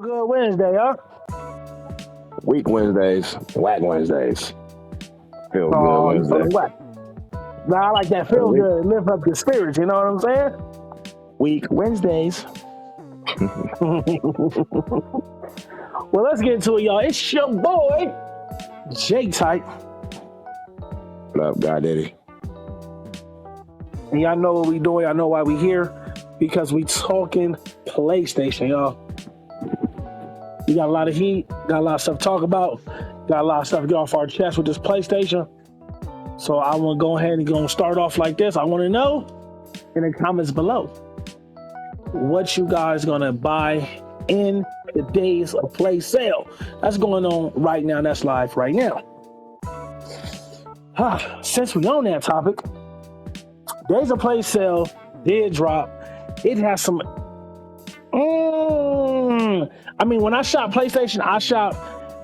Good Wednesday, huh? Weak Wednesdays, whack Wednesdays, feel good Oh, you Wednesday. feeling what? Nah, I like that feel Weak, good, lift up your spirits, you know what I'm saying? weak Wednesdays. Well, let's get into it, y'all. It's your boy, J-Type. What up, God Diddy? And y'all know what we doing. Y'all know why we here. Because we talking PlayStation, y'all. We got a lot of heat. Got a lot of stuff to talk about. Got a lot of stuff to get off our chest with this PlayStation. So I want to go ahead and start off like this. I want to know in the comments below what you guys gonna buy in the Days of Play sale. That's going on right now. That's live right now. Since we on that topic, Days of Play sale did drop. It has some. I mean, when I shop PlayStation, I shop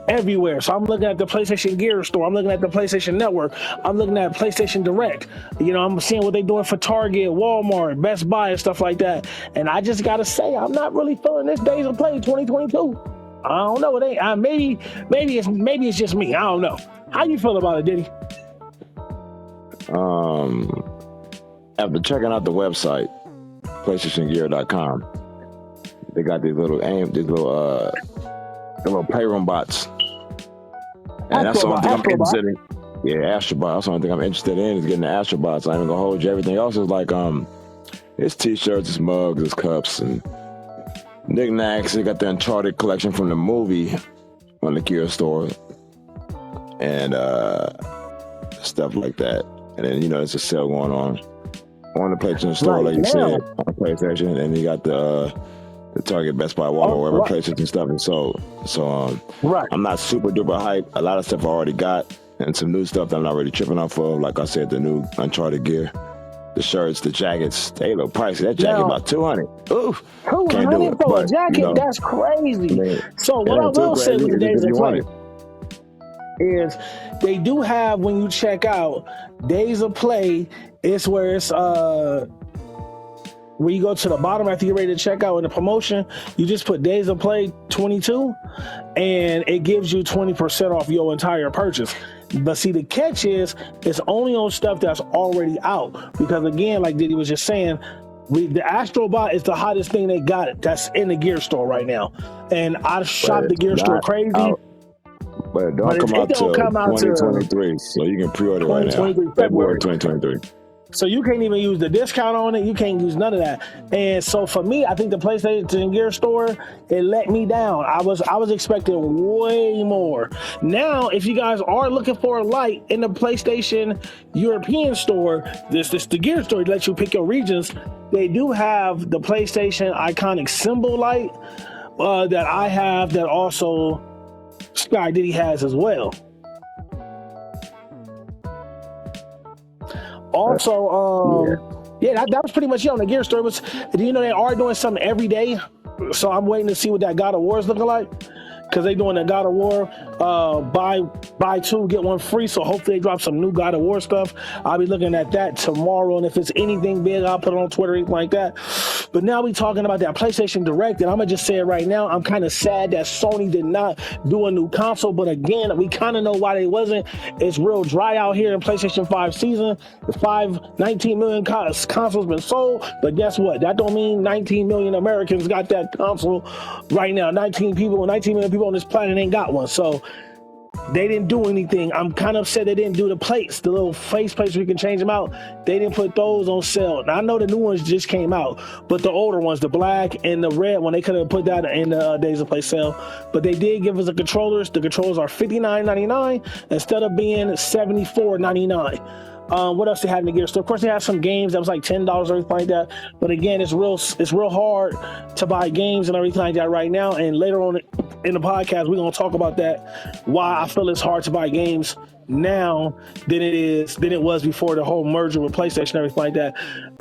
everywhere. So I'm looking at the PlayStation Gear store. I'm looking at the PlayStation Network. I'm looking at PlayStation Direct. You know, I'm seeing what they're doing for Target, Walmart, Best Buy, and stuff like that. And I just gotta say, I'm not really feeling this Days of Play 2022. I don't know. It ain't. Maybe it's just me. I don't know. How you feel about it, Diddy? After checking out the website, PlayStationGear.com, they got these little playroom bots, and that's the only thing I'm interested in. Yeah, Astrobot. That's the only thing I'm interested in is getting the Astrobots. I ain't gonna hold you. Everything else is like it's t-shirts, it's mugs, it's cups, and knickknacks. They got the Uncharted collection from the movie on the Gear store, and stuff like that. And then there's a sale going on the PlayStation store, Right like you now. said, on the PlayStation, and you got the Target, Best Buy, Walmart, wherever PlayStation stuff is sold. So Right. I'm not super duper hype. A lot of stuff I already got, and some new stuff that I'm not really tripping off of. Like I said, the new Uncharted gear, the shirts, the jackets, they look pricey. That jacket Now- about $200. Oof, can't do 200 it. for a But, jacket? That's crazy. man, So it what I ain't too will say crazy. with the It's Days just if of you want Play it. is they do have, when you check out Days of Play, it's where it's where you go to the bottom after you're ready to check out in the promotion, you just put Days of Play 22 and it gives you 20% off your entire purchase. But see, the catch is it's only on stuff that's already out, because again, like Diddy was just saying, the Astrobot is the hottest thing they got that's in the gear store right now. And I shopped the gear store crazy. But it But don't it don't come out till 2023, so you can pre-order right now. 2023 February 2023. So you can't even use the discount on it. You can't use none of that. And so for me, I think the PlayStation Gear store, it let me down. I was expecting way more. Now, if you guys are looking for a light in the PlayStation European store, this the Gear store lets you pick your regions. They do have the PlayStation iconic symbol light that I have, that also Sky Diddy has as well. That was pretty much it on the Gear store. But they are doing something every day, so I'm waiting to see what that God of War is looking like, because they doing the God of War buy two get one free. So hopefully they drop some new God of War stuff. I'll be looking at that tomorrow, and if it's anything big, I'll put it on Twitter, anything like that. But now we talking about that PlayStation Direct, and I'm gonna just say it right now. I'm kind of sad that Sony did not do a new console, but again, we kind of know why they wasn't. It's real dry out here in PlayStation 5 season. The 19 million consoles been sold, but guess what? That don't mean 19 million Americans got that console right now. 19 million people on this planet ain't got one, so they didn't do anything. I'm kind of upset they didn't do the plates, the little face plates where you can change them out. They didn't put those on sale. Now, I know the new ones just came out, but the older ones, the black and the red one, they could have put that in the Days of Play sale. But they did give us the controllers. The controllers are $59.99 instead of being $74.99. What else they had in the Gear store? Of course, they had some games that was like $10 or everything like that. But again, it's real hard to buy games and everything like that right now. And later on in the podcast, we're gonna talk about that. Why I feel it's hard to buy games now than it was before the whole merger with PlayStation and everything like that.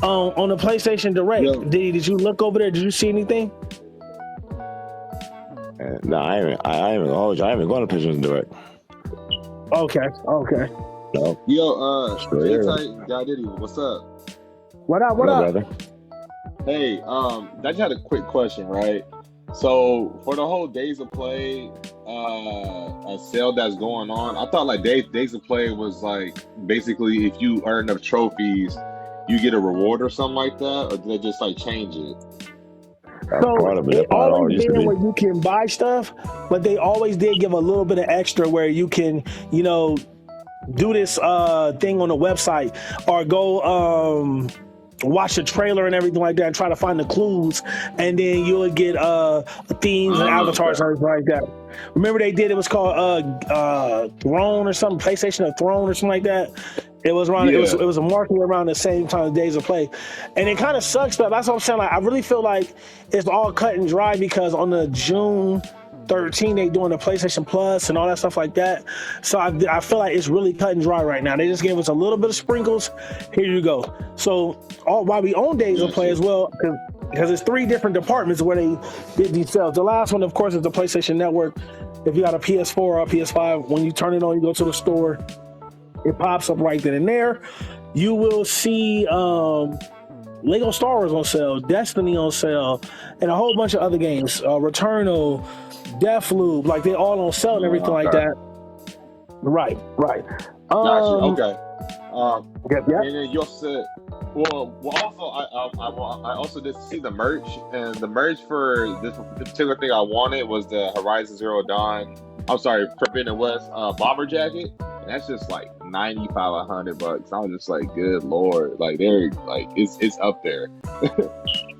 On the PlayStation Direct, did you look over there? Did you see anything? No, I haven't. I haven't gone to PlayStation Direct. Okay. No. Yo, J-Type, God Diddy, what's up? What up? Brother? Hey, I just had a quick question, right? So for the whole Days of Play a sale that's going on, I thought like Days of Play was like basically if you earn enough trophies, you get a reward or something like that, or did they just like change it? That's part So of it. it That's how it all always used to been be. where you can buy stuff, but they always did give a little bit of extra where you can, do this thing on the website or go watch the trailer and everything like that and try to find the clues, and then you'll get themes and avatars and everything like that. Remember they did, it was called Throne or something, PlayStation of Throne or something like that. It was around. Yeah. It was a market around the same time as Days of Play, and it kind of sucks. But that's what I'm saying. Like I really feel like it's all cut and dry because on the June 13 they doing the PlayStation Plus and all that stuff like that. So I feel like it's really cut and dry right now. They just gave us a little bit of sprinkles. Here you go. So while we own Days of Play as well, because it's 3 different departments where they did these sales. The last one, of course, is the PlayStation Network. If you got a PS4 or a PS5, when you turn it on, you go to the store. It pops up right then and there. You will see Lego Star Wars on sale, Destiny on sale, and a whole bunch of other games. Returnal, Deathloop, like they all on sale and everything like that. Right. Gotcha. Okay. Yep. And then you also said, well, I also did see the merch, and the merch for this particular thing I wanted was the Horizon Zero Dawn. I'm sorry, Forbidden West bomber jacket. And that's just like $95, $100. I was just like, good lord, like they're like it's up there.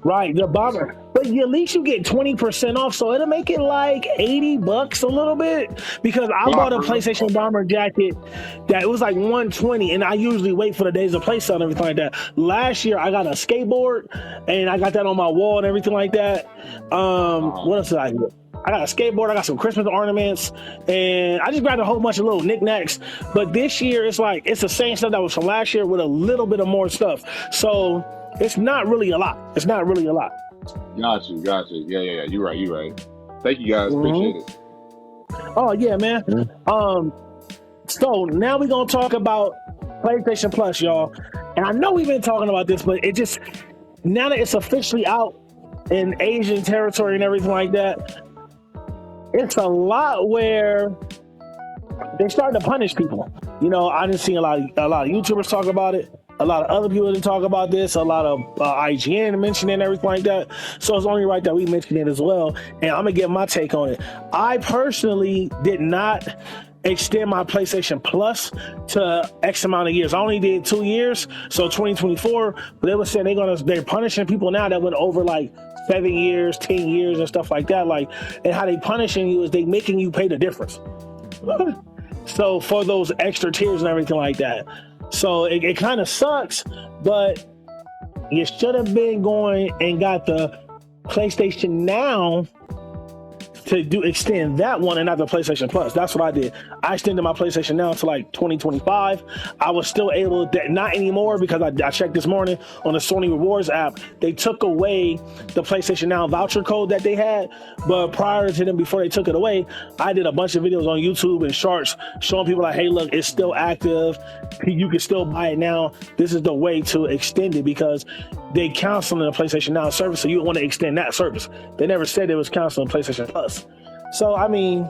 Right, the bomber. But at least you get 20% off, so it'll make it like $80 a little bit. Because I bought a PlayStation bomber jacket that it was like $120, and I usually wait for the Days of Play sale and everything like that. Last year I got a skateboard and I got that on my wall and everything like that. What else did I get? I got a skateboard, I got some Christmas ornaments, and I just grabbed a whole bunch of little knickknacks. But this year, it's the same stuff that was from last year with a little bit of more stuff. So it's not really a lot. Got you. Yeah. You're right. Thank you guys. Appreciate it. Oh yeah, man. So now we're gonna talk about PlayStation Plus, y'all. And I know we've been talking about this, but it just now that it's officially out in Asian territory and everything like that, it's a lot where they started to punish people. I didn't see a lot of YouTubers talk about it. A lot of other people didn't talk about this. A lot of IGN mentioned it and everything like that. So it's only right that we mention it as well. And I'm gonna get my take on it. I personally did not extend my PlayStation Plus to X amount of years. I only did 2 years, so 2024. But they were saying they're punishing people now that went over like 7 years, 10 years, and stuff like that. Like, and how they punishing you is they making you pay the difference. So for those extra tiers and everything like that. So it kind of sucks, but you should have been going and got the PlayStation Now to extend that one and not the PlayStation Plus. That's what I did. I extended my PlayStation Now to like 2025. I was still able to, not anymore, because I checked this morning on the Sony Rewards app. They took away the PlayStation Now voucher code that they had, but prior to them, before they took it away, I did a bunch of videos on YouTube and shorts showing people like, hey, look, it's still active. You can still buy it now. This is the way to extend it, because they canceling the PlayStation Now service, so you want to extend that service. They never said it was canceling PlayStation Plus. So, I mean,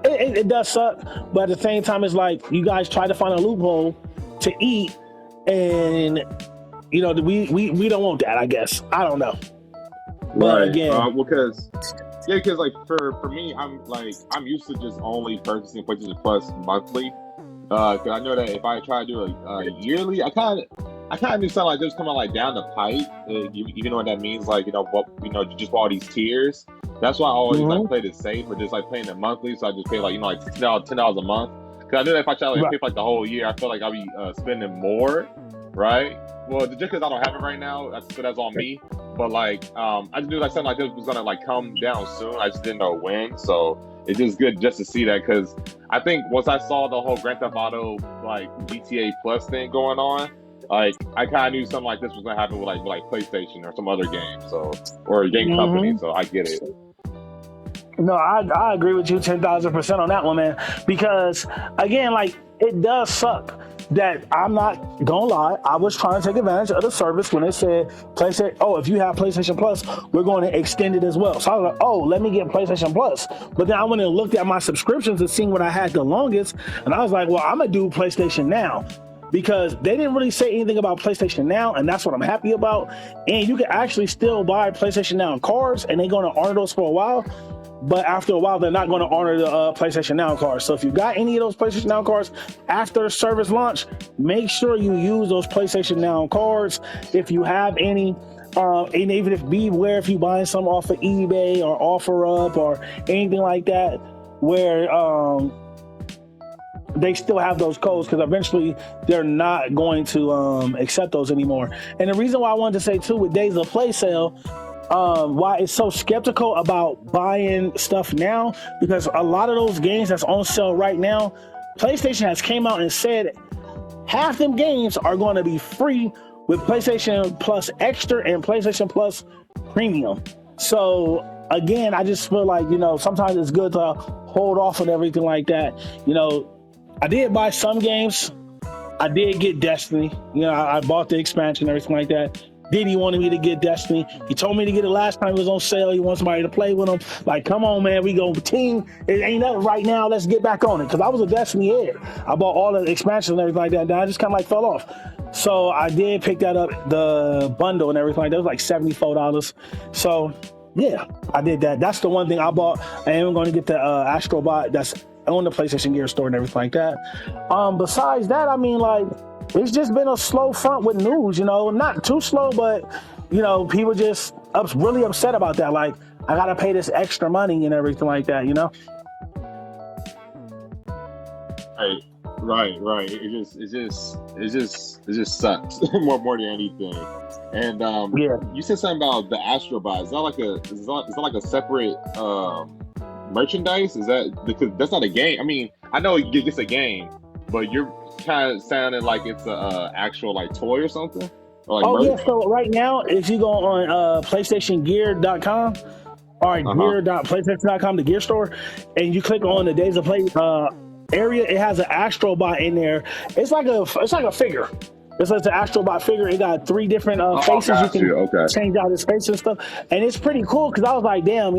it does suck, but at the same time, it's like you guys try to find a loophole to eat, and we don't want that, I guess. I don't know. But right. Again, because like for me, I'm used to just only purchasing PlayStation Plus monthly. Because I know that if I try to do it yearly, I kind of do something like this coming like down the pipe. You know what that means? Like, just for all these tiers. That's why I always like play it safe, or just like playing it monthly. So I just pay like $10 a month. Because I know that if I try to pay for like the whole year, I feel like I'll be spending more, right? Well, just because I don't have it right now, that's on me. But like, I just knew like something like this was gonna like come down soon. I just didn't know when. So it's just good just to see that, because I think once I saw the whole Grand Theft Auto like GTA Plus thing going on, like I kind of knew something like this was gonna happen with like PlayStation or some other game, or a game company. So I get it. No, I agree with you 10,000% on that one, man. Because again, like, it does suck that I'm not gonna lie, I was trying to take advantage of the service when it said PlayStation. Oh, if you have PlayStation Plus, we're going to extend it as well. So I was like, oh, let me get PlayStation Plus. But then I went and looked at my subscriptions and seen what I had the longest, and I was like, well, I'm gonna do PlayStation Now. Because they didn't really say anything about PlayStation Now, and that's what I'm happy about. And you can actually still buy PlayStation Now cards, and they're going to honor those for a while. But after a while, they're not going to honor the PlayStation Now cards. So if you got any of those PlayStation Now cards after service launch, make sure you use those PlayStation Now cards if you have any. And even if beware if you buying some off of eBay or OfferUp or anything like that, where they still have those codes, because eventually they're not going to accept those anymore. And the reason why I wanted to say too, with Days of Play sale, why it's so skeptical about buying stuff now, because a lot of those games that's on sale right now, PlayStation has came out and said half them games are going to be free with PlayStation Plus Extra and PlayStation Plus Premium. So again, I just feel like, sometimes it's good to hold off on everything like that. I did buy some games. I did get Destiny. I bought the expansion and everything like that. Diddy wanted me to get Destiny. He told me to get it last time it was on sale. He wants somebody to play with him. Like, come on, man, we go team. It ain't nothing right now. Let's get back on it. Because I was a Destiny head. I bought all the expansions and everything like that. Then I just kind of fell off. So I did pick that up, the bundle and everything like that. It was like $74. So yeah, I did that. That's the one thing I bought. I am going to get the Astrobot. That's on the PlayStation Gear store and everything like that. Besides that, it's just been a slow front with news, not too slow, but people just really upset about that. Like, I gotta pay this extra money and everything like that, Right. It just sucks more than anything. And yeah, you said something about the Astrobot. Is that like a separate merchandise? Is that, because that's not a game? I mean, I know it's a game, but you're kind of sounding like it's a actual like toy or something. Or like merch? Yeah. So right now, if you go on PlayStationGear.com or gear.playstation.com, the gear store, and you click on the Days of Play area, it has an Astrobot in there. It's like a figure. It's like the Astrobot figure. It got 3 different faces. You can change out his face and stuff. And it's pretty cool, because I was like, damn,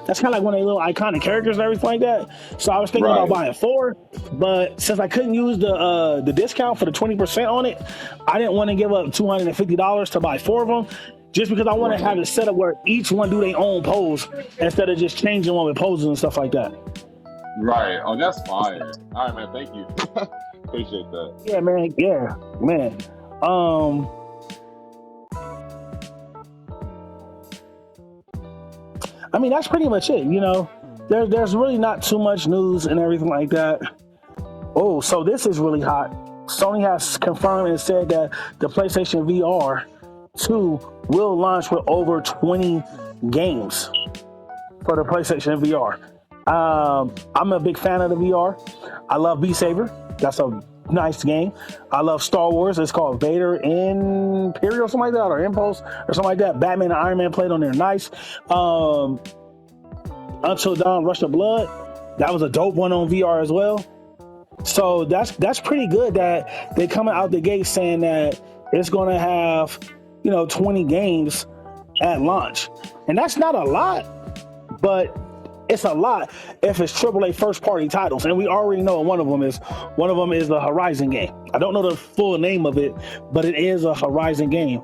that's kind of like one of the little iconic characters and everything like that. So I was thinking about buying 4. But since I couldn't use the discount for the 20% on it, I didn't want to give up $250 to buy 4 of them. Just because I want to have it set up where each one do their own pose instead of just changing one with poses and stuff like that. Right. Oh, that's fire. All right, man. Thank you. Appreciate that. Yeah, man. That's pretty much it. There's really not too much news and everything like that. Oh, so this is really hot. Sony has confirmed and said that the PlayStation VR 2 will launch with over 20 games for the PlayStation VR. I'm a big fan of the VR. I love Beat Saber. That's a nice game. I love Star Wars. It's called Vader Imperial or something like that, or Impulse or something like that. Batman and Iron Man played on there. Nice. Until Dawn, Rush of Blood. That was a dope one on VR as well. So that's pretty good that they coming out the gate saying that it's going to have 20 games at launch, and that's not a lot, but it's a lot if it's AAA first party titles, and we already know one of them is the Horizon game. I don't know the full name of it, but it is a Horizon game.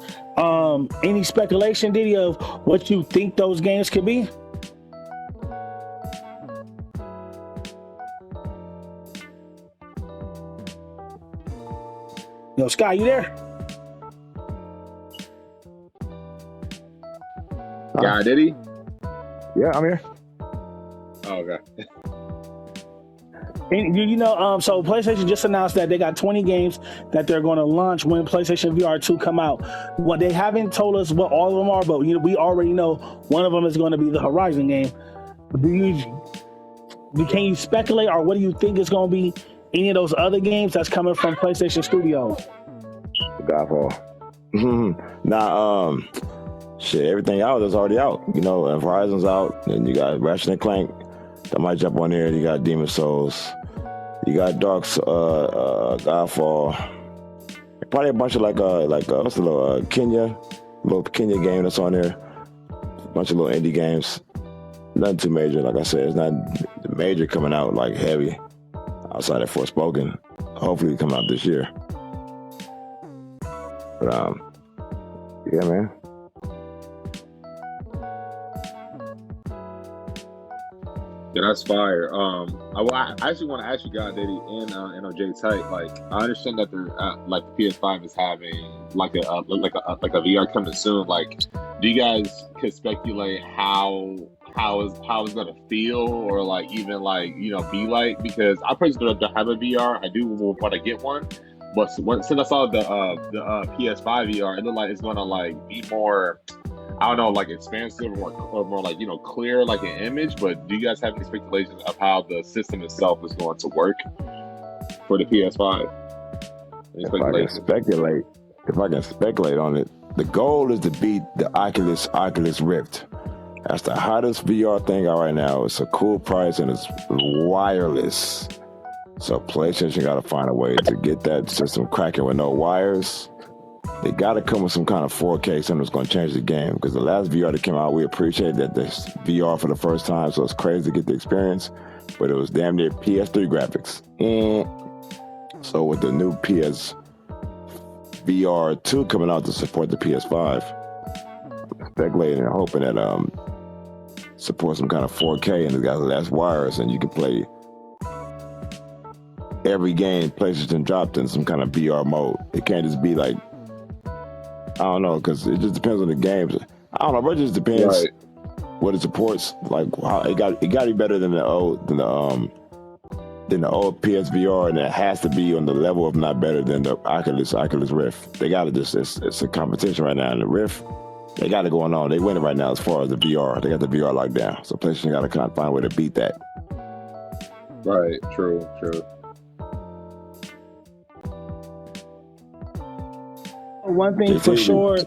Any speculation, Diddy, of what you think those games could be? Sky, you there? Yeah, Diddy? Yeah, I'm here. Oh, okay. And, so PlayStation just announced that they got 20 games that they're going to launch when PlayStation VR 2 come out. Well, they haven't told us what all of them are, but we already know one of them is going to be the Horizon game. Can you speculate, or what do you think is going to be any of those other games that's coming from PlayStation Studios? Godfall. Shit, everything out is already out. And Horizon's out, and you got Ratchet and Clank that might jump on there. You got Demon Souls. You got Dark's Godfall. Probably a bunch of what's the little Kenya game that's on there. A bunch of little indie games. Nothing too major. Like I said, it's not major coming out like heavy outside of Forspoken. Hopefully it come out this year. But yeah, man. Yeah, that's fire. I actually want to ask you, God Daddy and OJ Tight. Like, I understand that they're like the PS5 is having like a VR coming soon. Like, do you guys can speculate how it's gonna feel, or like even like be like? Because I personally don't have a VR. I do want to get one, but since I saw the PS5 VR, it looked like it's gonna like be more, I don't know, like expansive or more like clear like an image. But do you guys have any speculations of how the system itself is going to work for the PS5? If I can speculate on it, the goal is to beat the Oculus Rift. That's the hottest VR thing out right now. It's a cool price and it's wireless. So PlayStation got to find a way to get that system cracking with no wires. They got to come with some kind of 4K, something that's going to change the game. Because the last VR that came out, we appreciated that this VR for the first time, so it's crazy to get the experience. But it was damn near PS3 graphics. So with the new PS VR 2 coming out to support the PS5, I'm speculating and hoping that support some kind of 4K and it's got less wires and you can play every game PlayStation dropped in some kind of VR mode. It can't just be like, I don't know, because it just depends on the games. I don't know, but it just depends what it supports. Like how it got to be better than the old PSVR, and it has to be on the level of not better than the Oculus Rift. They got to just it's a competition right now in the Rift. They got it going on. They winning right now as far as the VR. They got the VR locked down. So PlayStation got to kind of find a way to beat that. Right. True. One thing for sure,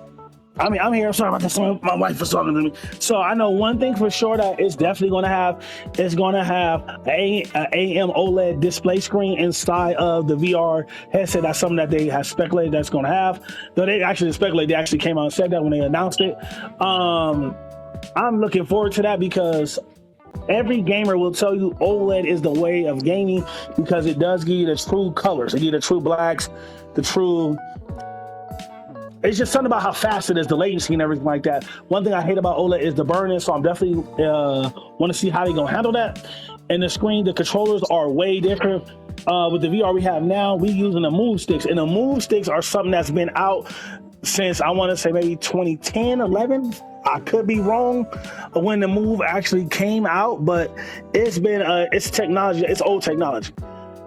I'm here. I'm sorry about this. My wife was talking to me. So I know one thing for sure that it's definitely going to have. It's going to have a AM OLED display screen inside of the VR headset. That's something that they have speculated that's going to have. Though they actually speculated, they actually came out and said that when they announced it. I'm looking forward to that because every gamer will tell you OLED is the way of gaming because it does give you the true colors. It gives you the true blacks, the true. It's just something about how fast it is, the latency and everything like that. One thing I hate about OLED is the burn-in, so I'm definitely want to see how they're going to handle that. And the screen, the controllers are way different. With the VR we have now, we using the move sticks. And the move sticks are something that's been out since, I want to say maybe 2010, 11. I could be wrong when the move actually came out, but it's been, it's technology, it's old technology.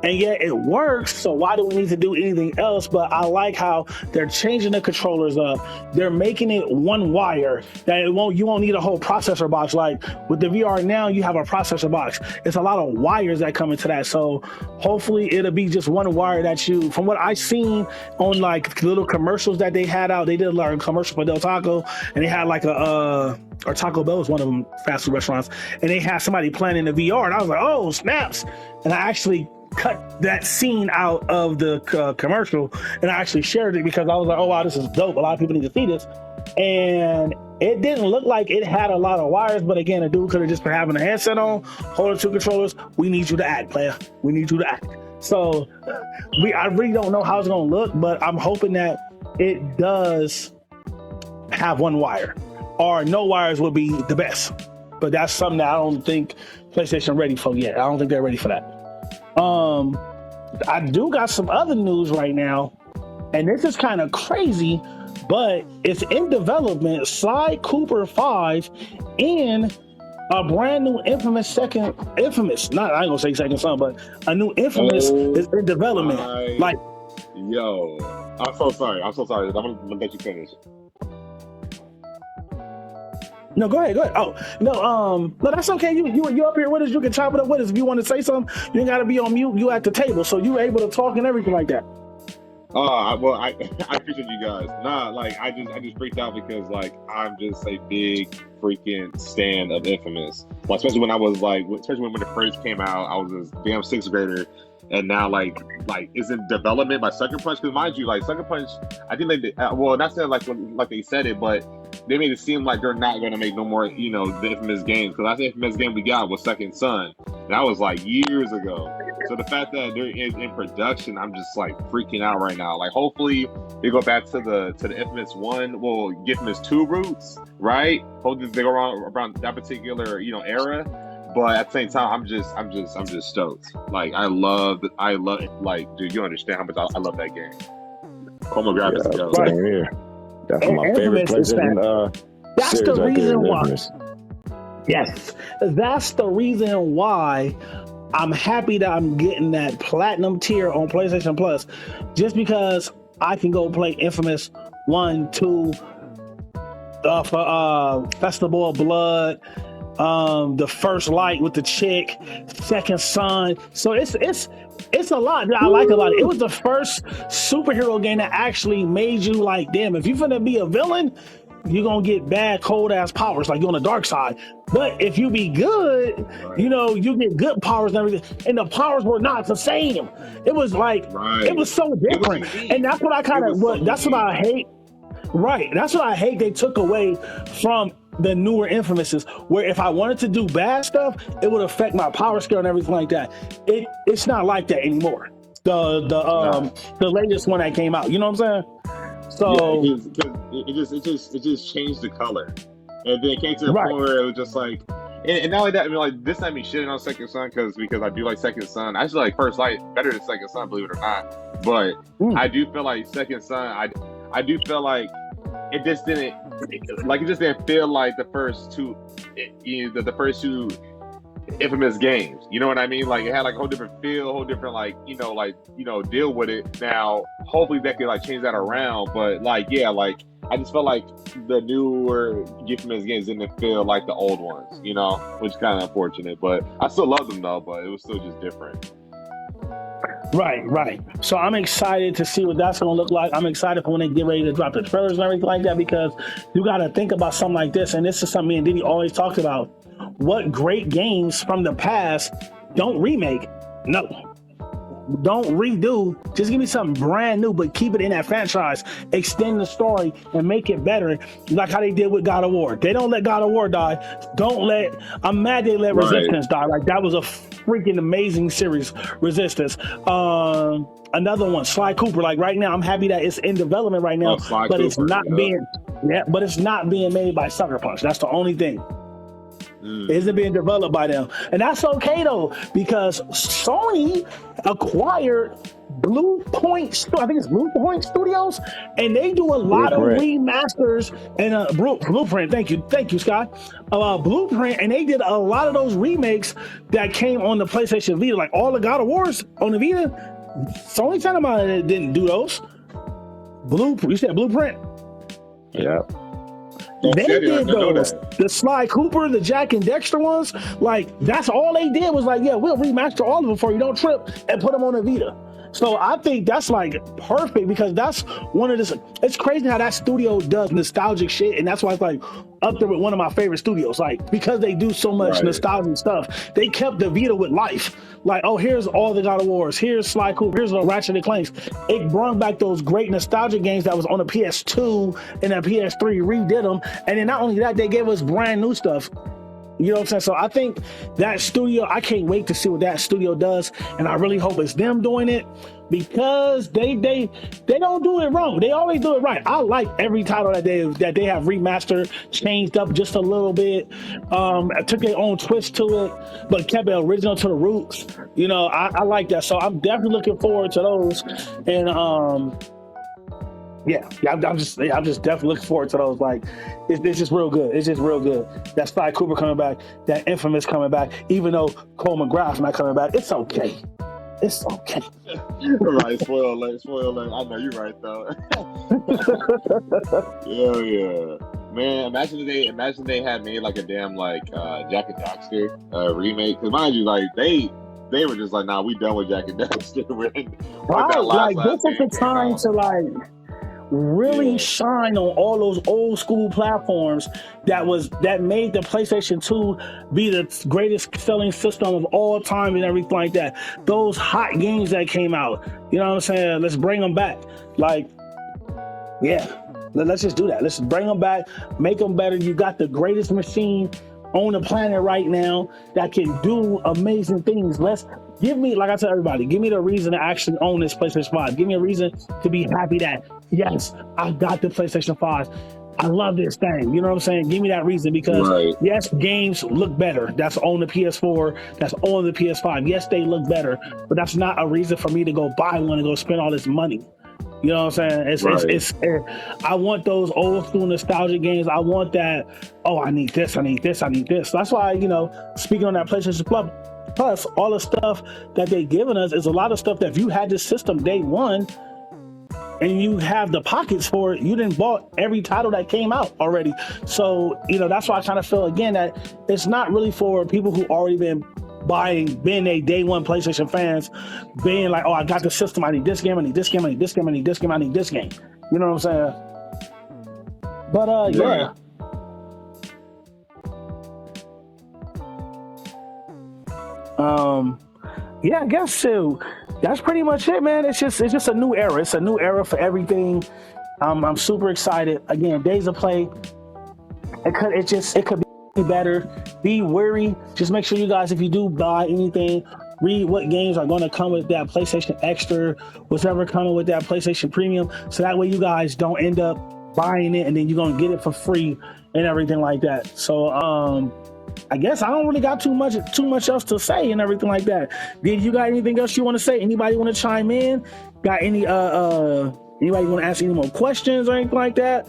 And yet it works, so why do we need to do anything else? But I like how they're changing the controllers up. They're making it one wire that you won't need a whole processor box. Like with the VR now, you have a processor box. It's a lot of wires that come into that. So hopefully it'll be just one wire that you, from what I've seen on like little commercials that they had out, they did like a commercial for Del Taco, and they had like or Taco Bell was one of them fast food restaurants, and they had somebody playing in the VR, and I was like, oh, snaps. And I actually cut that scene out of the commercial and I actually shared it because I was like, oh wow, this is dope, a lot of people need to see this. And it didn't look like it had a lot of wires, but again, a dude could have just been having a headset on, holding two controllers. We need you to act, player. We need you to act. So I really don't know how it's gonna look, but I'm hoping that it does have one wire, or no wires would be the best. But that's something that I don't think PlayStation ready for yet. I don't think they're ready for that. I do got some other news right now, and this is kind of crazy, but it's in development. Sly Cooper 5 and a brand new Infamous, not I ain't gonna say second son, but a new Infamous is in development. Yo, I'm so sorry. I'm gonna let you finish. No, go ahead. Oh, no, that's okay. You up here with us. You can chop it up with us. If you want to say something, you ain't got to be on mute. You at the table, so you able to talk and everything like that. Well, I appreciate you guys. Nah, like I just freaked out because like I'm just a big freaking stan of Infamous. Well, especially when I was like, especially when it first came out, I was a damn sixth grader, and now like is in development by Sucker Punch. Because mind you, like Sucker Punch, I think they well, not saying like they said it, but they made it seem like they're not going to make no more, you know, the Infamous games. Because last Infamous game we got was Second Son, and that was like years ago. So the fact that they're in production, I'm just like freaking out right now. Like hopefully they go back to the Infamous 1, well, Infamous 2 roots, right? Hopefully they go around that particular, you know, era. But at the same time, I'm just stoked. Like I love like, dude, you understand how much I love that game. Coma Graphics is dope. Same here. That's my favorite PlayStation that's series the right there. reason why. Infamous. Yes, that's the reason why I'm happy that I'm getting that platinum tier on PlayStation Plus, just because I can go play Infamous 1, 2, for Festival of Blood, the First Light with the chick, Second Son. So it's a lot. I like a lot. It was the first superhero game that actually made you like, damn, if you're gonna be a villain, you're gonna get bad, cold ass powers, like you're on the dark side. But if you be good, you know, you get good powers and everything. And the powers were not the same. It was like, it was so different. And that's what I kind of, that's what I hate. Right. That's what I hate they took away from the newer Infamouses, where if I wanted to do bad stuff, it would affect my power scale and everything like that. It's not like that anymore. The latest one that came out, you know what I'm saying? So yeah, it just changed the color, and then it came to the point where it was just like, and not only that, I mean, like this time me shitting on Second Son because I do like Second Son. I actually like First Light better than Second Son, believe it or not. But I do feel like Second Son, I do feel like it just didn't feel like the first two, the first two Infamous games. You know what I mean? Like it had like a whole different feel, a whole different deal with it. Now, hopefully they could like change that around. But like, yeah, like I just felt like the newer Infamous games didn't feel like the old ones, you know, which is kind of unfortunate. But I still love them though. But it was still just different. Right. So I'm excited to see what that's going to look like. I'm excited for when they get ready to drop the trailers and everything like that, because you got to think about something like this. And this is something me and Diddy always talked about. What great games from the past don't remake? No. Don't redo. Just give me something brand new, but keep it in that franchise. Extend the story and make it better, like how they did with God of War. They don't let God of War die. I'm mad they let Resistance die. Like that was a freaking amazing series, Resistance. Another one, Sly Cooper. Like right now, I'm happy that it's in development right now, but it's not being made by Sucker Punch. That's the only thing. It isn't being developed by them. And that's okay though, because Sony acquired Bluepoint Studios, and they do a lot of remasters and Blueprint. Thank you, Scott. Blueprint, and they did a lot of those remakes that came on the PlayStation Vita, like all the God of Wars on the Vita. Sony Santa Monica didn't do those. Blueprint. You said Blueprint? Yeah. They did those. The Sly Cooper, the Jack and Dexter ones, like that's all they did was like, yeah, we'll remaster all of them for you, don't trip, and put them on the Vita. So I think that's like perfect, because that's one of the. It's crazy how that studio does nostalgic shit, and that's why it's like up there with one of my favorite studios. Like because they do so much nostalgic stuff, they kept the Vita with life. Like, oh, here's all the God of Wars, here's Sly Cooper, here's the Ratchet and Clanks. It brought back those great nostalgic games that was on the PS2 and the PS3, redid them, and then not only that, they gave us brand new stuff. You know what I'm saying? So I think that studio, I can't wait to see what that studio does, and I really hope it's them doing it, because they don't do it wrong. They always do it right. I like every title that they have remastered, changed up just a little bit, took their own twist to it, but kept it original to the roots. You know, I like that. So I'm definitely looking forward to those, and I'm just definitely looking forward to those. Like, it's just real good. It's just real good. That Sly Cooper coming back, that Infamous coming back, even though Cole McGrath's not coming back, it's okay. It's okay. Right, spoiler alert. I know you're right though. Yeah. Man, imagine they had made like a damn like Jack and Daxter remake. Because mind you, like the they were just like, nah, we done with Jack and Dexter. Right, like this is the time to like really shine on all those old school platforms that made the PlayStation 2 be the greatest selling system of all time and everything like that. Those hot games that came out, you know what I'm saying? Let's bring them back. Like, yeah, let's just do that. Let's bring them back, make them better. You got the greatest machine on the planet right now that can do amazing things. Give me, like I tell everybody, give me the reason to actually own this PlayStation 5. Give me a reason to be happy that, yes, I got the PlayStation 5. I love this thing. You know what I'm saying? Give me that reason because, yes, games look better. That's on the PS4. That's on the PS5. Yes, they look better, but that's not a reason for me to go buy one and go spend all this money. You know what I'm saying? I want those old school nostalgic games. I want that, oh, I need this, I need this, I need this. That's why, you know, speaking on that PlayStation Plus, all the stuff that they've given us is a lot of stuff that if you had this system day one and you have the pockets for it, you didn't bought every title that came out already. So, you know, that's why I kind of feel, again, that it's not really for people who already been a day one PlayStation fans, being like, oh, I got the system, I need this game, I need this game, I need this game, I need this game, I need this game. You know what I'm saying? But yeah. Yeah, I guess so. That's pretty much it, man. It's just a new era. It's a new era for everything. I'm super excited. Again, Days of Play. It could be better. Be wary. Just make sure you guys, if you do buy anything, read what games are going to come with that PlayStation Extra, whatever coming with that PlayStation Premium, so that way you guys don't end up buying it and then you're going to get it for free and everything like that. So I guess I don't really got too much else to say and everything like that. Did you got anything else you want to say? Anybody want to chime in? Got any anybody want to ask any more questions or anything like that?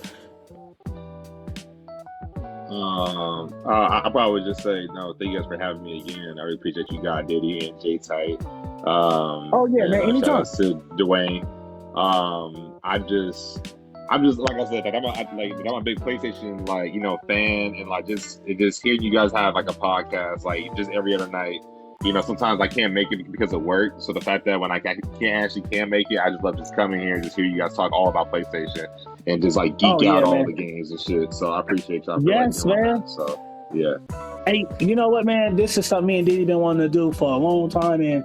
I probably would just say no. Thank you guys for having me again. I really appreciate you guys, Diddy and J Tight. Oh yeah, man. Anytime. Shout out to Dwayne. I'm just like I said, like I'm a big PlayStation fan, and like just hearing you guys have like a podcast like just every other night. You know, sometimes I can't make it because of work. So the fact that when I can't make it, I just love just coming here and just hear you guys talk all about PlayStation and just like geek out all the games and shit. So I appreciate y'all. Yes, man. That. So yeah. Hey, you know what, man? This is something me and Diddy been wanting to do for a long time, and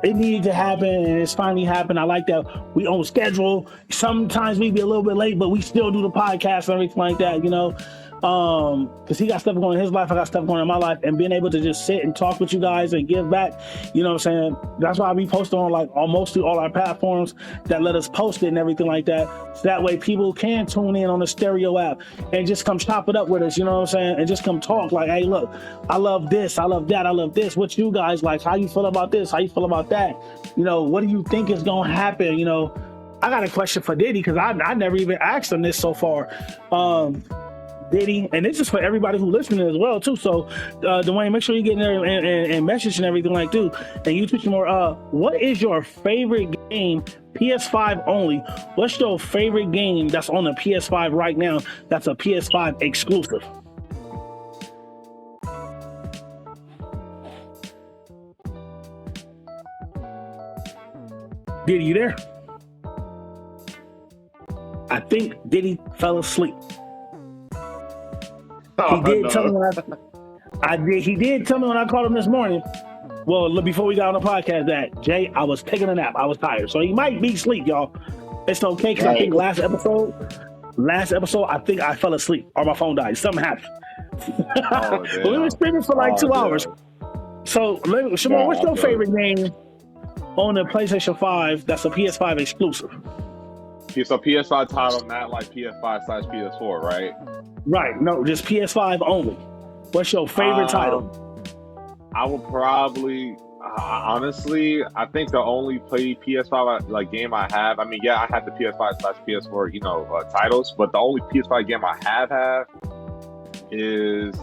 it needed to happen, and it's finally happened. I like that we on schedule. Sometimes we be a little bit late, but we still do the podcast and everything like that, you know. Because he got stuff going in his life, I got stuff going in my life, and being able to just sit and talk with you guys and give back, you know what I'm saying? That's why we post on like almost all our platforms that let us post it and everything like that. So that way people can tune in on the stereo app and just come chop it up with us, you know what I'm saying? And just come talk like, hey, look, I love this, I love that, I love this. What you guys like? How you feel about this? How you feel about that? You know, what do you think is going to happen? You know, I got a question for Diddy because I never even asked him this so far. Diddy, and this is for everybody who listening as well too. So, Dwayne, make sure you get in there and message and everything like too. And you teach more. What is your favorite game, PS5 only? What's your favorite game that's on the PS5 right now? That's a PS5 exclusive. Diddy, you there? I think Diddy fell asleep. He did tell me when I called him this morning. Well, look, before we got on the podcast, that Jay, I was taking a nap. I was tired, so he might be asleep, y'all. It's okay because I think last episode, I think I fell asleep or my phone died. Something happened. But we were streaming for like 2 hours. So, Shimon, what's your favorite game on the PlayStation 5 that's a PS5 exclusive? So PS5 title, not like PS5/PS4, right? Right. No, just PS5 only. What's your favorite title? I will probably, honestly, I think the only PS5 like game I have. I mean, yeah, I have the PS5/PS4, titles, but the only PS5 game I have is.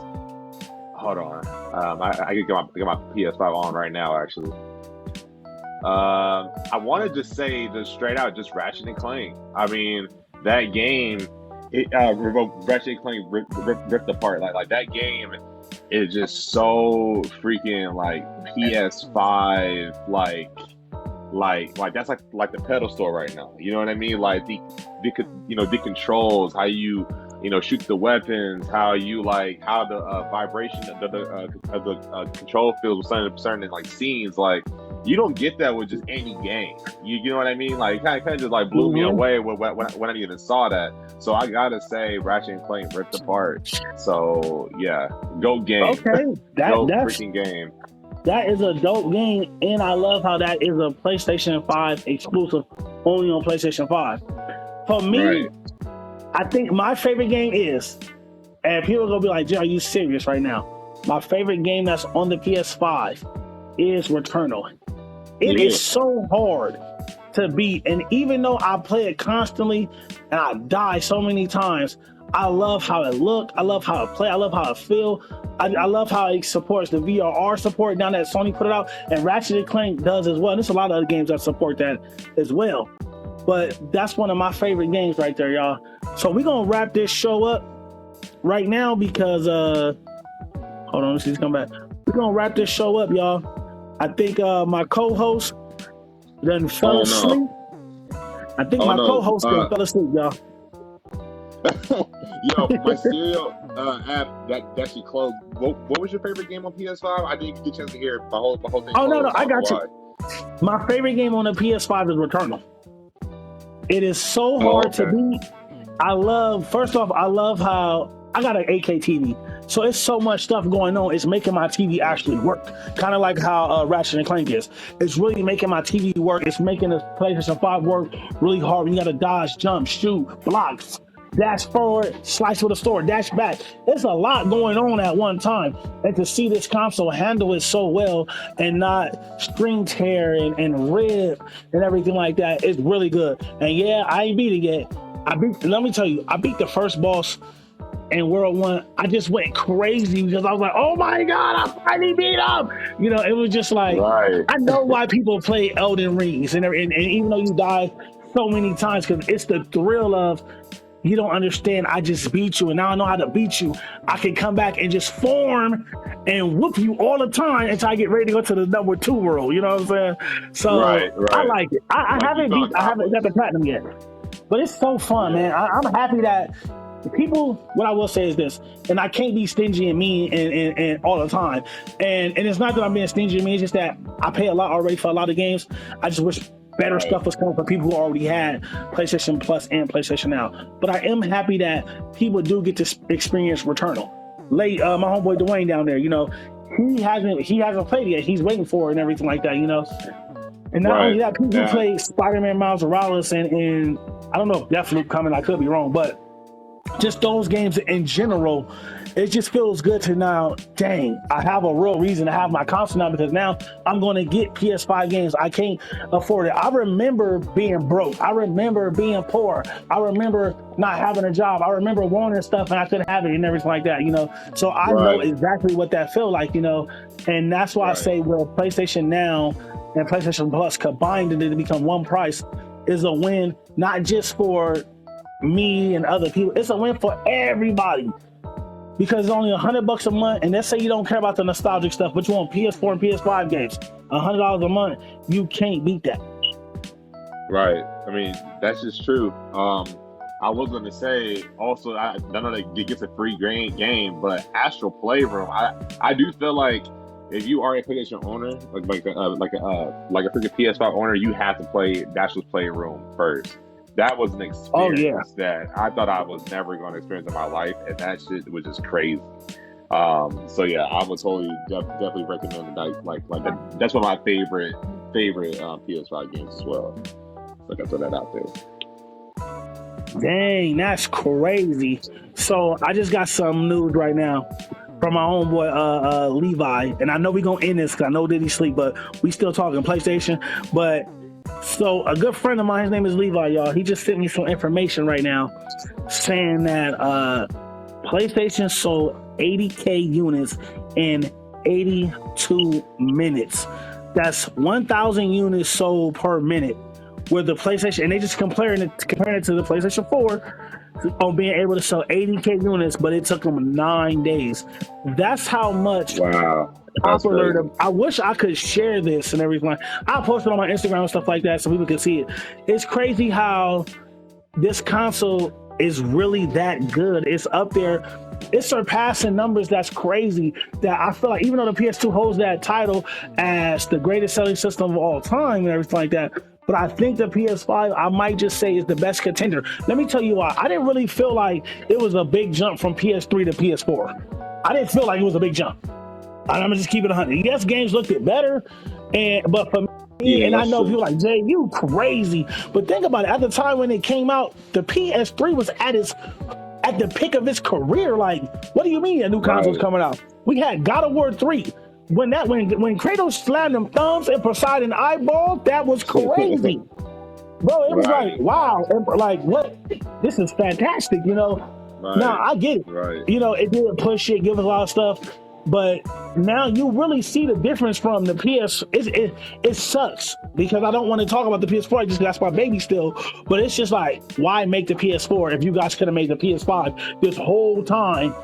Hold on. I can get my PS5 on right now, actually. I want to just say, just straight out, just Ratchet and Clank. I mean, that game, Ratchet and Clank ripped apart. Like that game, is just so freaking like PS5 like that's like the pedal store right now. You know what I mean? Like the controls, how you shoot the weapons, how you how the vibration of the control feels with certain like scenes. Like you don't get that with just any game. You know what I mean? Like it kind of just like blew me away when I even saw that. So I gotta say, Ratchet and Clank ripped apart. So yeah, go game. Okay, that's freaking game. That is a dope game, and I love how that is a PlayStation 5 exclusive, only on PlayStation 5. For me, I think my favorite game is, and people are gonna be like, "Jay, are you serious right now?" My favorite game that's on the PS5 is Returnal. It is so hard to beat, and even though I play it constantly and I die so many times, I love how it look. I love how it play. I love how it feel. I love how it supports the VRR support now that Sony put it out, and Ratchet and Clank does as well. And there's a lot of other games that support that as well. But that's one of my favorite games right there, y'all. So we're gonna wrap this show up right now because hold on, let's come back. We're gonna wrap this show up, y'all. I think my co-host done fell asleep. I think my co-host done fell asleep, y'all. Yo, my cereal app that she closed. What was your favorite game on PS5? I didn't get a chance to hear the whole thing. Oh no, I got you. My favorite game on the PS5 is Returnal. It is so hard to beat. I love how I got an 8K TV, so it's so much stuff going on. It's making my TV actually work, kind of like how Ratchet and Clank is. It's really making my TV work. It's making the PlayStation 5 work really hard. You got to dodge, jump, shoot, blocks, dash forward, slice with a sword, dash back. There's a lot going on at one time, and to see this console handle it so well and not screen tear and rip and everything like that is really good. And yeah, I ain't beat it yet. Let me tell you, I beat the first boss in World 1. I just went crazy because I was like, oh my God, I finally beat him. It was just like, I know why people play Elden Rings and even though you die so many times, because it's the thrill of, you don't understand, I just beat you and now I know how to beat you. I can come back and just form and whoop you all the time until I get ready to go to the number 2 world. You know what I'm saying? So I like it. I haven't got the platinum yet. But it's so fun, man. I'm happy that people, what I will say is this, and I can't be stingy and mean and all the time. And it's not that I'm being stingy and mean, it's just that I pay a lot already for a lot of games. I just wish better stuff was coming for people who already had PlayStation Plus and PlayStation Now. But I am happy that people do get to experience Returnal. My homeboy Dwayne down there, he hasn't played it yet. He's waiting for it and everything like that, And not only that, people play Spider-Man Miles Morales and I don't know if Deathloop coming, I could be wrong, but just those games in general, it just feels good to now, dang, I have a real reason to have my console now because now I'm going to get PS5 games. I can't afford it. I remember being broke. I remember being poor. I remember not having a job. I remember wanting stuff and I couldn't have it and everything like that, So I know exactly what that felt like, and that's why I say, well, PlayStation Now and PlayStation Plus combined to become one price is a win, not just for me and other people. It's a win for everybody because it's only $100 a month. And let's say you don't care about the nostalgic stuff, but you want PS4 and PS5 games, $100 a month. You can't beat that. Right. I mean, that's just true. I was going to say also, I know that it gets a free game, but Astral Playroom, I do feel like if you are a PlayStation owner, like a freaking PS5 owner, you have to play Astral Playroom first. That was an experience that I thought I was never going to experience in my life, and that shit was just crazy. So yeah, I would definitely recommend that. Like that. That's one of my favorite PS5 games as well. So I can throw that out there. Dang, that's crazy. So I just got some news right now from my homeboy Levi, and I know we're gonna end this because I know that he sleep, but we still talking PlayStation. But so a good friend of mine, his name is Levi, y'all. He just sent me some information right now saying that PlayStation sold 80K units in 82 minutes. That's 1,000 units sold per minute. With the PlayStation, and they just comparing it to the PlayStation 4, on being able to sell 80K units, but it took them 9 days. That's how much popular. I wish I could share this and everything. I'll post it on my Instagram and stuff like that so people can see it. It's crazy how this console is really that good. It's up there. It's surpassing numbers that's crazy, that I feel like even though the PS2 holds that title as the greatest selling system of all time and everything like that, but I think the PS5, I might just say, is the best contender. Let me tell you why. I didn't really feel like it was a big jump from PS3 to PS4. I didn't feel like it was a big jump. I'm gonna just keep it 100. Yes, games looked it better, but for me, and I know people like, Jay, you crazy. But think about it. At the time when it came out, the PS3 was at the peak of its career. Like, what do you mean a new console's coming out? We had God of War 3. When Kratos slammed them thumbs and Poseidon eyeball, that was crazy. Bro, it was like, wow. And like, what? This is fantastic, you know? Now, I get it. You know, it did push it, give us a lot of stuff. But now you really see the difference from the PS. It sucks because I don't want to talk about the PS4 just that's my baby still. But it's just like, why make the PS4 if you guys could have made the PS5 this whole time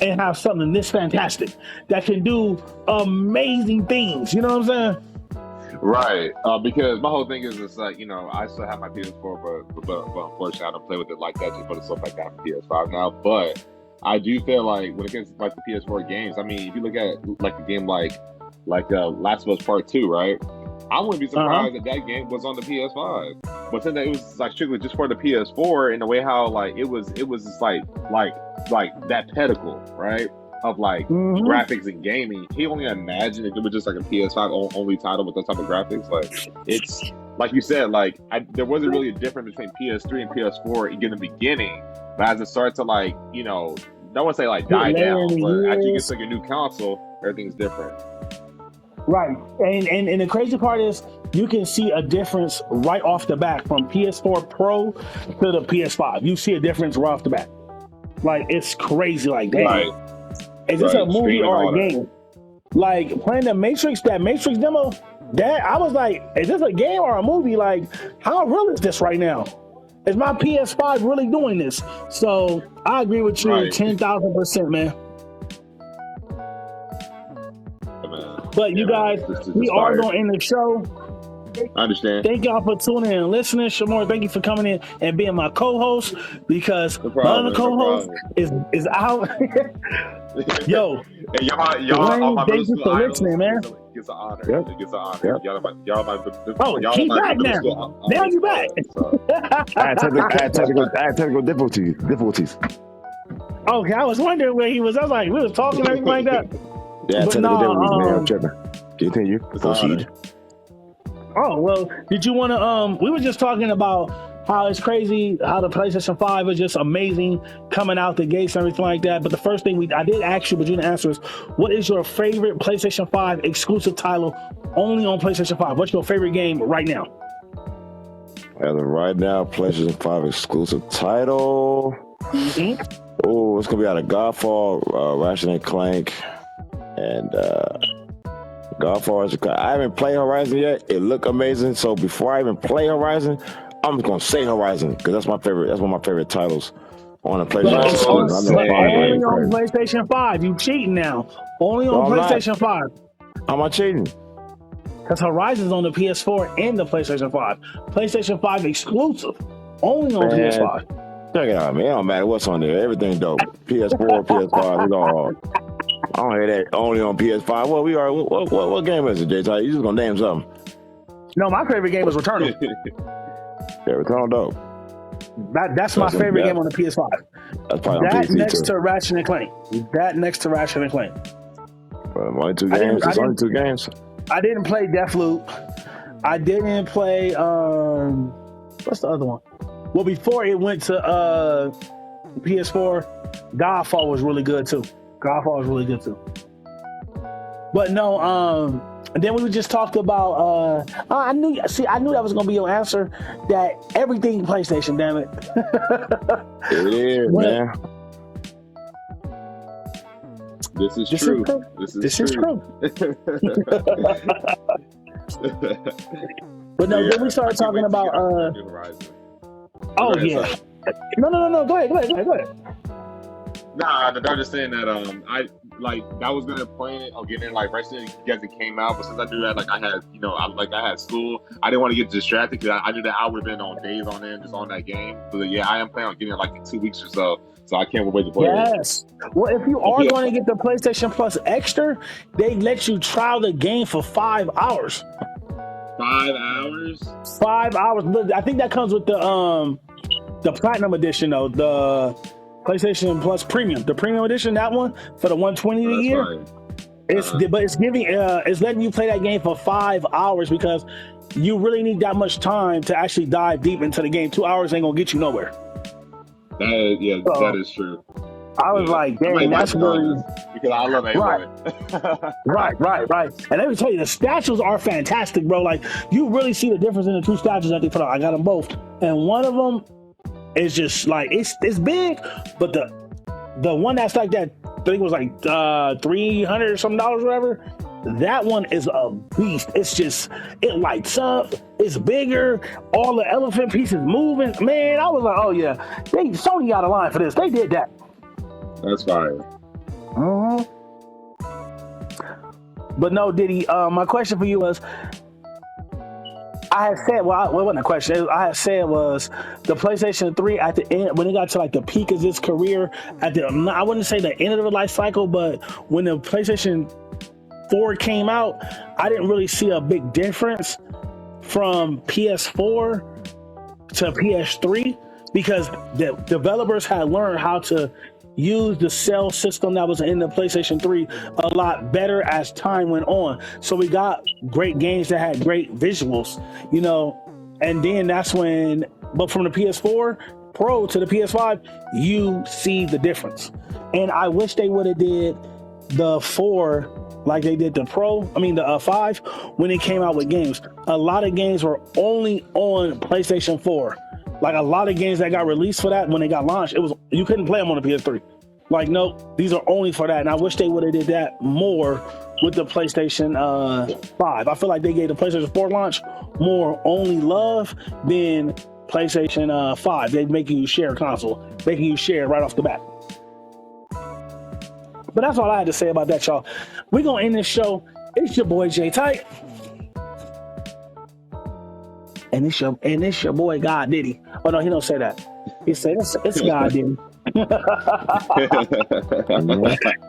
and have something this fantastic that can do amazing things? You know what I'm saying? Right, because my whole thing is, it's like, you know, I still have my PS4, but unfortunately I don't play with it like that, just put stuff like that on PS5 now. But I do feel like when it comes to like the PS4 games, I mean, if you look at like a game like Last of Us Part 2, right? I wouldn't be surprised that game was on the PS5. But since it was like strictly just for the PS4, in the way how like it was just like that pinnacle, right? Of like graphics and gaming. Can you only imagine if it was just like a PS5 only title with those type of graphics? Like, it's like you said, like there wasn't really a difference between PS3 and PS4 in the beginning. But as it starts to like, you know, don't want to say like die down, but actually gets like a new console, everything's different. Right. And the crazy part is you can see a difference right off the bat from PS4 Pro to the PS5. You see a difference right off the bat. Like, it's crazy. Like, damn. Right. Is this a movie or a game? Like, playing that Matrix demo, that I was like, is this a game or a movie? Like, how real is this right now? Is my PS5 really doing this? So I agree with you 10,000%, man. But you guys, we are going to end the show. I understand. Thank y'all for tuning in and listening. Shamor, thank you for coming in and being my co-host, because my other co-host is out. Yo, hey, y'all thank you for listening, man. It's an honor. Yep. It's an honor. Y'all keep back now. Now you back. I had technical difficulties. Okay, I was wondering where he was. I was like, we was talking and everything like that. Yeah, technical difficulties, man. I'm tripping. Continue. Proceed. Oh, well, did you want to, we were just talking about how it's crazy, how the PlayStation 5 is just amazing coming out the gates and everything like that. But the first thing I did ask you, but you didn't answer, is what is your favorite PlayStation 5 exclusive title only on PlayStation 5? What's your favorite game right now? As of right now, PlayStation 5 exclusive title. Oh, it's going to be out of Godfall, Ratchet and Clank, and Godfall. I haven't played Horizon yet. It looked amazing. So before I even play Horizon, I'm just gonna say Horizon because that's my favorite. That's one of my favorite titles on the PlayStation. Only on PlayStation 5. You cheating now? Only on PlayStation 5. How am I cheating? Because Horizon's on the PS4 and the PlayStation 5. PlayStation 5 exclusive. Only on PS5. Check it out, man. It don't matter what's on there. Everything dope. PS4, PS5. It's all. I don't hear that only on PS5. Well, we are. What game is it, Jay? You just gonna name something? No, my favorite game was Returnal. Yeah, Returnal dope. That's my favorite game on the PS5. That's probably that on PC next too. to Ratchet and Clank. That next to Ratchet and Clank. Only two games. It's only two games. I didn't play Deathloop. I didn't play what's the other one? Well, before it went to PS4, Godfall was really good too. But no, and then we just talked about I knew that was gonna be your answer, that everything PlayStation, damn it. It is, man. This is true. This is true. But no, then we started talking about oh yeah. No. Go ahead. Nah, I'm just saying that I was gonna plan it on getting it like right as it came out, but since I knew that I had school, I didn't want to get distracted because I knew that I would have been on days on end just on that game. So yeah, I am planning on getting it in 2 weeks or so. So I can't wait to play it. Yes. Well, if you are going to get the PlayStation Plus Extra, they let you trial the game for 5 hours. 5 hours? 5 hours. I think that comes with the Platinum Edition though. The PlayStation Plus Premium, the Premium Edition, that one for the $120 a year. Right. But it's letting you play that game for 5 hours because you really need that much time to actually dive deep into the game. 2 hours ain't gonna get you nowhere. That is true. I was like, dang, that's really because I love it. Right. And let me tell you, the statues are fantastic, bro. Like you really see the difference in the two statues that they put out. I got them both, and one of them is just like it's big, but the one that's like that, I think it was like $300 or something or whatever. That one is a beast. It's just, it lights up. It's bigger. All the elephant pieces moving. Man, I was like, oh yeah, Sony got a line for this. They did that. That's fire. But no, Diddy. My question for you was, I had said, well, it wasn't a question. I had said was the PlayStation 3 at the end, when it got to like the peak of its career, I wouldn't say the end of the life cycle, but when the PlayStation 4 came out, I didn't really see a big difference from PS4 to PS3 because the developers had learned how to use the cell system that was in the PlayStation 3 a lot better as time went on. So we got great games that had great visuals, and then that's when, but from the PS4 Pro to the PS5, you see the difference. And I wish they would have did the 4 like they did the the 5 when it came out with games. A lot of games were only on PlayStation 4. Like a lot of games that got released for that when they got launched, you couldn't play them on the PS3. Like, nope, these are only for that. And I wish they would have did that more with the PlayStation 5. I feel like they gave the PlayStation 4 launch more only love than PlayStation 5. They making you share a console, making you share right off the bat. But that's all I had to say about that, y'all. We're going to end this show. It's your boy, J Tight. And it's your boy, God Diddy. Oh, no, he don't say that. He said, it's God Diddy.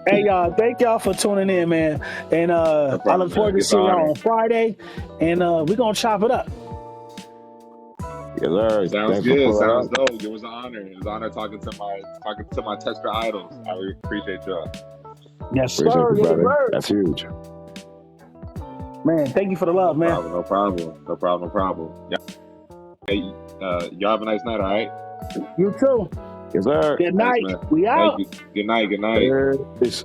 Hey, y'all, thank y'all for tuning in, man. And I look forward to seeing y'all on Friday. And we're going to chop it up. Yes, sir. Sounds good. Sounds dope. It was an honor. It was an honor talking to my tester idols. I really appreciate y'all. Yes, sir. Yes, sir. That's huge. Man, thank you for the love, man. No problem. Hey, y'all have a nice night, all right? You too. Yes, sir. Good night. Thanks, we out. Good night. Peace.